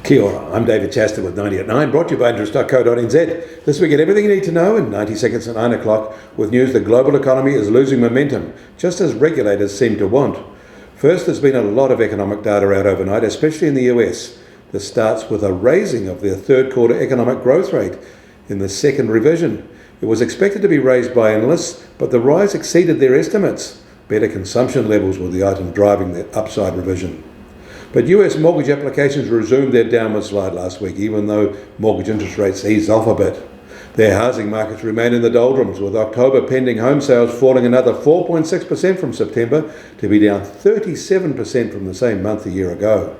Kia ora, I'm David Chester with 90 at 9, brought to you by interest.co.nz. This week, get everything you need to know in 90 seconds at 9 o'clock with news the global economy is losing momentum, just as regulators seem to want. First, there's been a lot of economic data out overnight, especially in the US. This starts with a raising of their third quarter economic growth rate in the second revision. It was expected to be raised by analysts, but the rise exceeded their estimates. Better consumption levels were the item driving the upside revision. But US mortgage applications resumed their downward slide last week, even though mortgage interest rates eased off a bit. Their housing markets remain in the doldrums, with October pending home sales falling another 4.6% from September to be down 37% from the same month a year ago.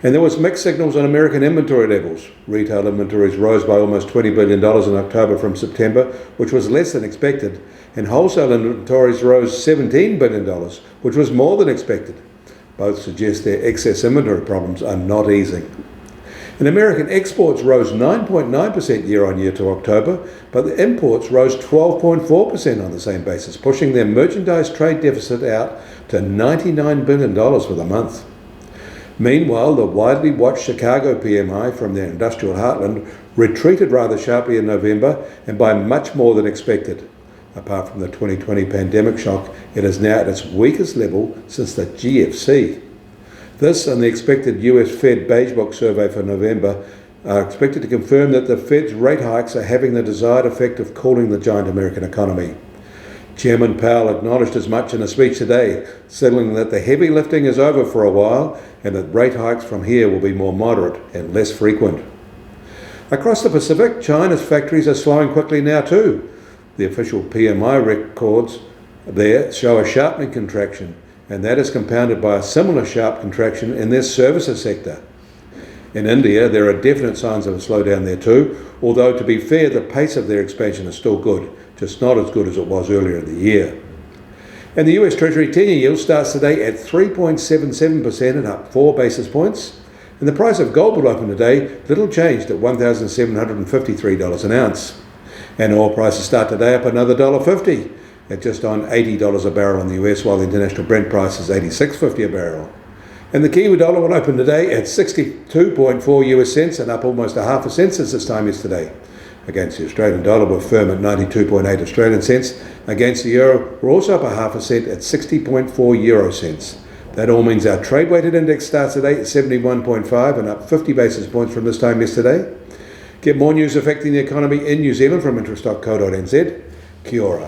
And there was mixed signals on American inventory levels. Retail inventories rose by almost $20 billion in October from September, which was less than expected, and wholesale inventories rose $17 billion, which was more than expected. Both suggest their excess inventory problems are not easing. And American exports rose 9.9% year on year to October, but the imports rose 12.4% on the same basis, pushing their merchandise trade deficit out to $99 billion for the month. Meanwhile, the widely watched Chicago PMI from their industrial heartland retreated rather sharply in November and by much more than expected. Apart from the 2020 pandemic shock, it is now at its weakest level since the GFC. This and the expected US Fed Beige Book survey for November are expected to confirm that the Fed's rate hikes are having the desired effect of cooling the giant American economy. Chairman Powell acknowledged as much in a speech today, signaling that the heavy lifting is over for a while and that rate hikes from here will be more moderate and less frequent. Across the Pacific, China's factories are slowing quickly now too. The official PMI records there show a sharpening contraction, and that is compounded by a similar sharp contraction in their services sector. In India, there are definite signs of a slowdown there too, although to be fair, the pace of their expansion is still good, just not as good as it was earlier in the year. And the US Treasury 10-year yield starts today at 3.77% and up 4 basis points. And the price of gold will open today little changed at $1,753 an ounce. And oil prices start today up another $1.50 at just on $80 a barrel in the US, while the international Brent price is $86.50 a barrel. And the Kiwi dollar will open today at 62.4 US cents and up almost a half a cent since this time yesterday. Against the Australian dollar, we're firm at 92.8 Australian cents. Against the euro, we're also up a half a cent at 60.4 euro cents. That all means our trade-weighted index starts today at 71.5 and up 50 basis points from this time yesterday. Get more news affecting the economy in New Zealand from interest.co.nz. Kia ora.